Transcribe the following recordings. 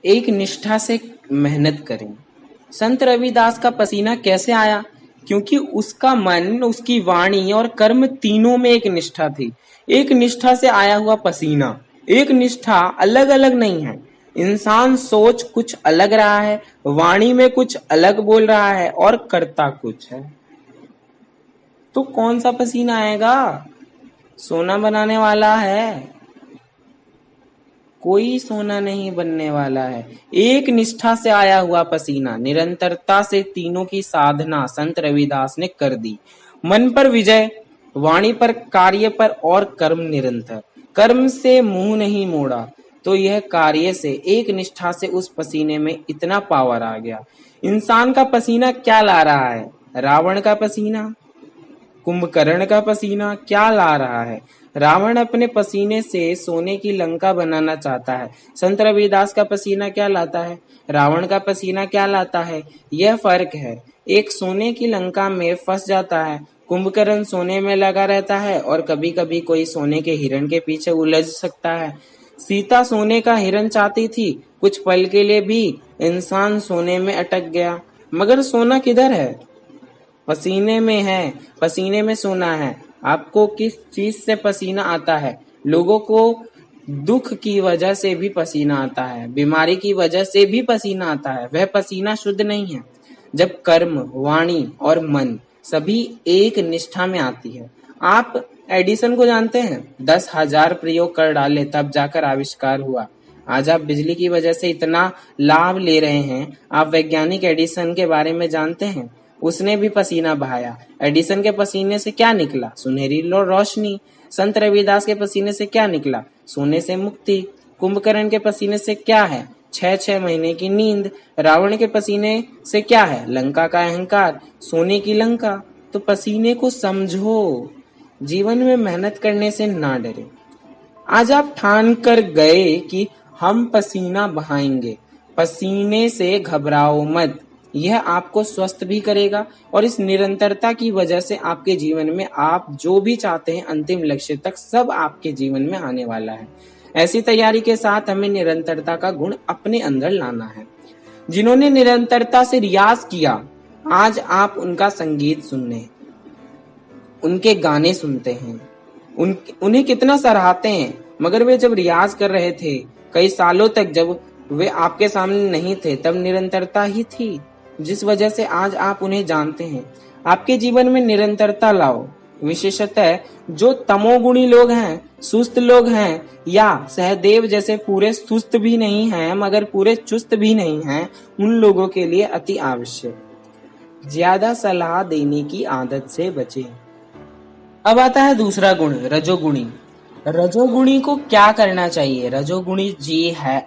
एक निष्ठा से मेहनत करें। संत रविदास का पसीना कैसे आया? क्योंकि उसका मन, उसकी वाणी और कर्म तीनों में एक निष्ठा थी। एक निष्ठा से आया हुआ पसीना। एक निष्ठा अलग अलग नहीं है। इंसान सोच कुछ अलग रहा है, वाणी में कुछ अलग बोल रहा है और करता कुछ है। तो कौन सा पसीना आएगा? सोना बनाने वाला है? कोई सोना नहीं बनने वाला है। एक निष्ठा से आया हुआ पसीना, निरंतरता से तीनों की साधना संत रविदास ने कर दी। मन पर विजय, वाणी पर, कार्य पर और कर्म निरंतर। कर्म से मुंह नहीं मोड़ा तो यह कार्य से, एक निष्ठा से उस पसीने में इतना पावर आ गया। इंसान का पसीना क्या ला रहा है? रावण का पसीना, कुंभकर्ण का पसीना क्या ला रहा है? रावण अपने पसीने से सोने की लंका बनाना चाहता है। संत रविदास का पसीना क्या लाता है? रावण का पसीना क्या लाता है? यह फर्क है। एक सोने की लंका में फंस जाता है, कुंभकर्ण सोने में लगा रहता है और कभी कभी कोई सोने के हिरण के पीछे उलझ सकता है। सीता सोने का हिरण चाहती थी, कुछ पल के लिए भी इंसान सोने में अटक गया। मगर सोना किधर है? पसीने में है। पसीने में सोना है। आपको किस चीज से पसीना आता है? लोगों को दुख की वजह से भी पसीना आता है, बीमारी की वजह से भी पसीना आता है। वह पसीना शुद्ध नहीं है जब कर्म, वाणी और मन सभी एक निष्ठा में आती है। आप एडिसन को जानते हैं? 10,000 प्रयोग कर डाले तब जाकर आविष्कार हुआ। आज आप बिजली की वजह से इतना लाभ ले रहे हैं। आप वैज्ञानिक एडिसन के बारे में जानते हैं? उसने भी पसीना बहाया। एडिसन के पसीने से क्या निकला? सुनहरी रोशनी। संत रविदास के पसीने से क्या निकला? सोने से मुक्ति। कुंभकर्ण के पसीने से क्या है? 6-6 महीने की नींद। रावण के पसीने से क्या है? लंका का अहंकार, सोने की लंका। तो पसीने को समझो, जीवन में मेहनत करने से ना डरे। आज आप ठान कर गए कि हम पसीना बहाएंगे, पसीने से घबराओ मत। यह आपको स्वस्थ भी करेगा और इस निरंतरता की वजह से आपके जीवन में आप जो भी चाहते हैं अंतिम लक्ष्य तक सब आपके जीवन में आने वाला है। ऐसी तैयारी के साथ हमें निरंतरता का गुण अपने अंदर लाना है। जिन्होंने निरंतरता से रियाज किया, आज आप उनका संगीत सुनने, उनके गाने सुनते हैं, उन्हें कितना सराहते हैं। मगर वे जब रियाज कर रहे थे, कई सालों तक जब वे आपके सामने नहीं थे, तब निरंतरता ही थी जिस वजह से आज आप उन्हें जानते हैं। आपके जीवन में निरंतरता लाओ। विशेषतः जो तमोगुणी लोग हैं, सुस्त लोग हैं या सहदेव जैसे पूरे सुस्त भी नहीं हैं मगर पूरे चुस्त भी नहीं हैं, उन लोगों के लिए अति आवश्यक। ज्यादा सलाह देने की आदत से बचें। अब आता है दूसरा गुण, रजोगुणी। रजोगुणी को क्या करना चाहिए? रजोगुणी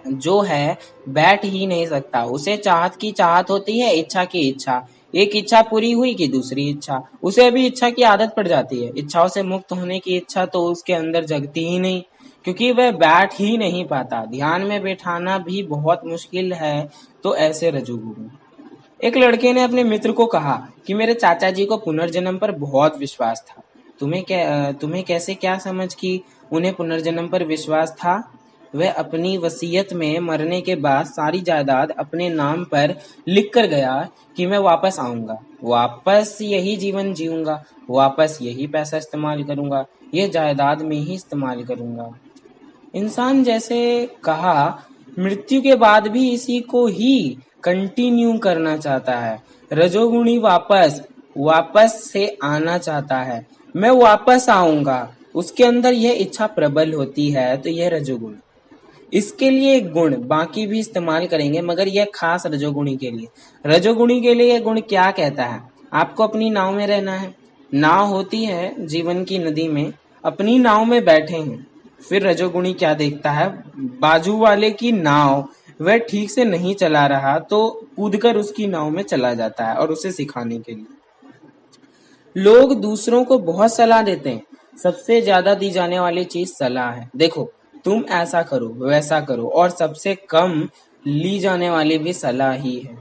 जो है बैठ ही नहीं सकता। उसे चाहत की चाहत होती है, इच्छा की इच्छा। एक इच्छा पूरी हुई कि दूसरी इच्छा, उसे भी इच्छा की आदत पड़ जाती है। इच्छाओं से मुक्त होने की इच्छा तो उसके अंदर जगती ही नहीं, क्योंकि वह बैठ ही नहीं पाता। ध्यान में बैठाना भी बहुत मुश्किल है। तो ऐसे रजोगुणी। एक लड़के ने अपने मित्र को कहा कि मेरे चाचा जी को पुनर्जन्म पर बहुत विश्वास था। तुम्हें कैसे क्या समझ कि उन्हें पुनर्जन्म पर विश्वास था? वह अपनी वसीयत में मरने के बाद सारी जायदाद अपने नाम पर लिख कर गया कि मैं वापस आऊंगा, वापस यही जीवन जीऊंगा, वापस यही पैसा इस्तेमाल करूंगा, यह जायदाद में ही इस्तेमाल करूंगा। इंसान जैसे कहा मृत्यु के बाद भी इसी को ही कंटिन्यू करना चाहता है। रजोगुणी वापस से आना चाहता है। मैं वापस आऊंगा, उसके अंदर यह इच्छा प्रबल होती है, तो यह रजोगुण। इसके लिए एक गुण बाकी भी इस्तेमाल करेंगे मगर यह खास रजोगुणी के लिए। रजोगुणी के लिए यह गुण क्या कहता है? आपको अपनी नाव में रहना है। नाव होती है जीवन की नदी में, अपनी नाव में बैठे हैं। फिर रजोगुणी क्या देखता है? बाजू वाले की नाव वह ठीक से नहीं चला रहा तो कूदकर उसकी नाव में चला जाता है और उसे सिखाने के लिए। लोग दूसरों को बहुत सलाह देते हैं। सबसे ज्यादा दी जाने वाली चीज सलाह है। देखो तुम ऐसा करो, वैसा करो, और सबसे कम ली जाने वाली भी सलाह ही है।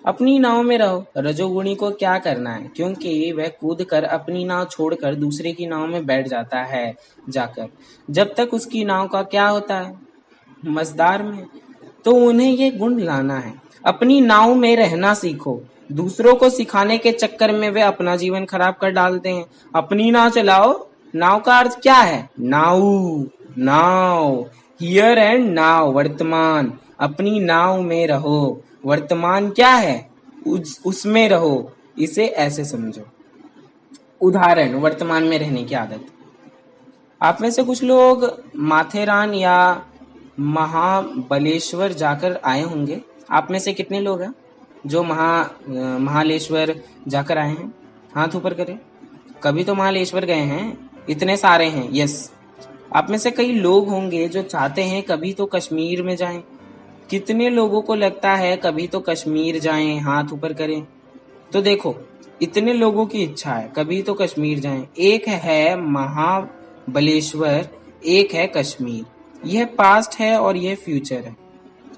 अपनी नाव में रहो। रजोगुणी को क्या करना है? क्योंकि वह कूदकर अपनी नाव छोड़कर दूसरे की नाव में बैठ जाता है जाकर। जब तक उसकी नाव का क्या होता है? मझधार में। तो उन्हें ये गुण लाना है। अपनी नाव में रहना सीखो। दूसरों को सिखाने के चक्कर में वे अपना जीवन खराब कर डालते हैं। अपनी नाव चलाओ। नाव का अर्थ क्या है? Now, now, here and now, वर्तमान। अपनी नाव में रहो। वर्तमान क्या है? उसमें रहो। इसे ऐसे समझो। उदाहरण, वर्तमान में रहने की आदत। आप में से कुछ लोग माथेरान या महाबलेश्वर जाकर आए होंगे। आप में से कितने लोग हैं जो महालेश्वर जाकर आए हैं? हाथ ऊपर करें। कभी तो महालेश्वर गए हैं, इतने सारे हैं। यस। आप में से कई लोग होंगे जो चाहते हैं कभी तो कश्मीर में जाएं। कितने लोगों को लगता है कभी तो कश्मीर जाएं? हाथ ऊपर करें। तो देखो, इतने लोगों की इच्छा है कभी तो कश्मीर जाएं। एक है महाबलेश्वर, एक है कश्मीर। यह पास्ट है और यह फ्यूचर है।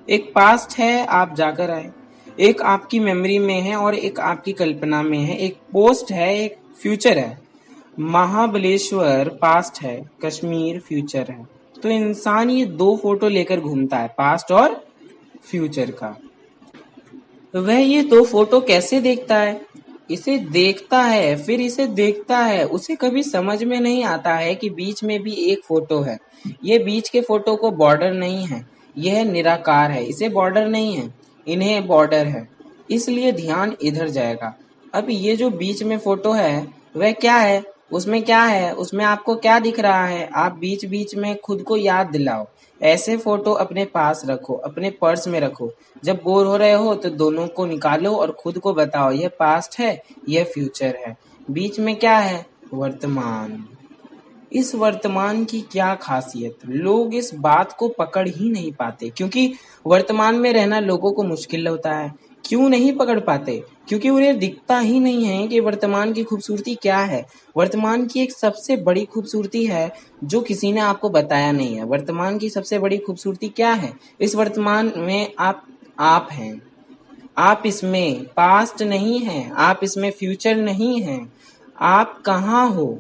एक पास्ट है, आप जाकर आए। एक आपकी मेमोरी में है और एक आपकी कल्पना में है। एक पोस्ट है, एक फ्यूचर है। महाबलेश्वर पास्ट है, कश्मीर फ्यूचर है। तो इंसान ये दो फोटो लेकर घूमता है, पास्ट और फ्यूचर का। तो वह ये दो फोटो कैसे देखता है? इसे देखता है, फिर इसे देखता है। उसे कभी समझ में नहीं आता है कि बीच में भी एक फोटो है। ये बीच के फोटो को बॉर्डर नहीं है, यह निराकार है। इसे बॉर्डर नहीं है, इन्हें बॉर्डर है। इसलिए ध्यान इधर जाएगा। अब ये जो बीच में फोटो है वह क्या है? उसमें क्या है? उसमें आपको क्या दिख रहा है? आप बीच बीच में खुद को याद दिलाओ। ऐसे फोटो अपने पास रखो, अपने पर्स में रखो। जब बोर हो रहे हो तो दोनों को निकालो और खुद को बताओ, यह पास्ट है, यह फ्यूचर है। बीच में क्या है? वर्तमान। इस वर्तमान की क्या खासियत? लोग इस बात को पकड़ ही नहीं पाते, क्योंकि वर्तमान में रहना लोगों को मुश्किल होता है। क्यों नहीं पकड़ पाते? क्योंकि उन्हें दिखता ही नहीं है कि वर्तमान की खूबसूरती क्या है। वर्तमान की एक सबसे बड़ी खूबसूरती है जो किसी ने आपको बताया नहीं है। वर्तमान की सबसे बड़ी खूबसूरती क्या है? इस वर्तमान में आप हैं। आप इसमें पास्ट नहीं हैं, आप इसमें फ्यूचर नहीं हैं। आप कहाँ हो?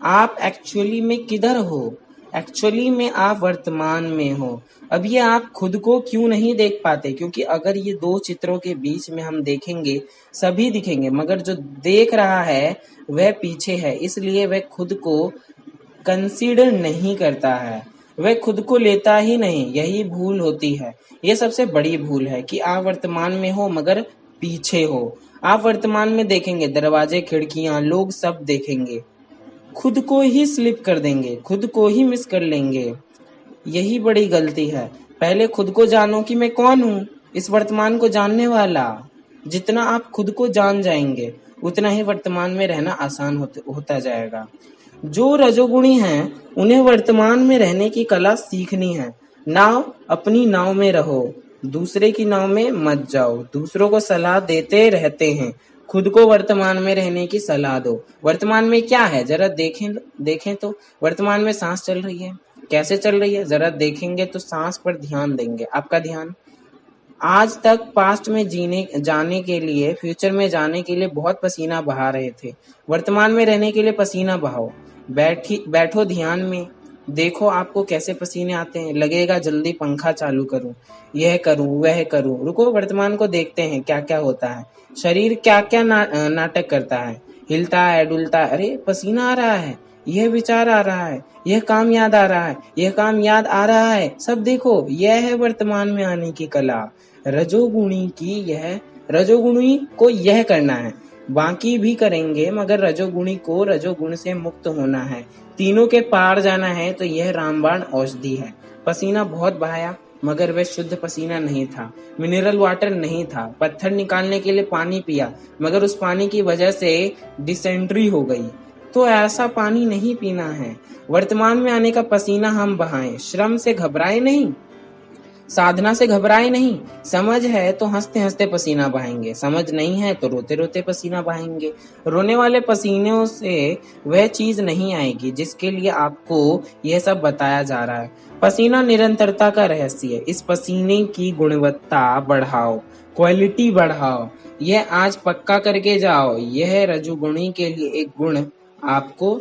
आप एक्चुअली में किधर हो? एक्चुअली में आप वर्तमान में हो। अब ये आप खुद को क्यों नहीं देख पाते? क्योंकि अगर ये दो चित्रों के बीच में हम देखेंगे, सभी दिखेंगे, मगर जो देख रहा है वह पीछे है, इसलिए वह खुद को कंसीडर नहीं करता है। वह खुद को लेता ही नहीं। यही भूल होती है। ये सबसे बड़ी भूल है कि आप वर्तमान में हो मगर पीछे हो। आप वर्तमान में देखेंगे, दरवाजे, खिड़कियां, लोग सब देखेंगे, खुद को ही स्लिप कर देंगे, खुद को ही मिस कर लेंगे। यही बड़ी गलती है। पहले खुद को जानो कि मैं कौन हूँ, इस वर्तमान को जानने वाला। जितना आप खुद को जान जाएंगे उतना ही वर्तमान में रहना आसान होता जाएगा। जो रजोगुणी हैं उन्हें वर्तमान में रहने की कला सीखनी है। अपनी नाव में रहो, दूसरे की नाव में मत जाओ। दूसरों को सलाह देते रहते हैं, खुद को वर्तमान में रहने की सलाह दो। वर्तमान में क्या है जरा देखें तो वर्तमान में सांस चल रही है। कैसे चल रही है? जरा देखेंगे तो सांस पर ध्यान देंगे। आपका ध्यान आज तक पास्ट में जाने के लिए, फ्यूचर में जाने के लिए बहुत पसीना बहा रहे थे। वर्तमान में रहने के लिए पसीना बहाओ। बैठो ध्यान में, देखो आपको कैसे पसीने आते हैं। लगेगा जल्दी पंखा चालू करूं, यह करूं, वह करूं। रुको, वर्तमान को देखते हैं क्या क्या होता है। शरीर क्या क्या नाटक करता है, हिलता है, डुलता है। अरे पसीना आ रहा है, यह विचार आ रहा है, यह काम याद आ रहा है, यह काम याद आ रहा है। सब देखो, यह है वर्तमान में आने की कला। रजोगुणी को यह करना है। बाकी भी करेंगे मगर रजोगुणी को रजोगुण से मुक्त होना है, तीनों के पार जाना है। तो यह रामबाण औषधि है। पसीना बहुत बहाया मगर वह शुद्ध पसीना नहीं था, मिनरल वाटर नहीं था। पत्थर निकालने के लिए पानी पिया मगर उस पानी की वजह से डिसेंट्री हो गई। तो ऐसा पानी नहीं पीना है। वर्तमान में आने का पसीना हम बहाएं, श्रम से घबराए नहीं, साधना से घबराए नहीं। समझ है तो हंसते हंसते पसीना बहाएंगे, समझ नहीं है तो रोते रोते पसीना बहाएंगे। रोने वाले पसीनों से वह चीज नहीं आएगी जिसके लिए आपको यह सब बताया जा रहा है। पसीना निरंतरता का रहस्य है। इस पसीने की गुणवत्ता बढ़ाओ, क्वालिटी बढ़ाओ। यह आज पक्का करके जाओ। यह रजोगुणी के लिए एक गुण आपको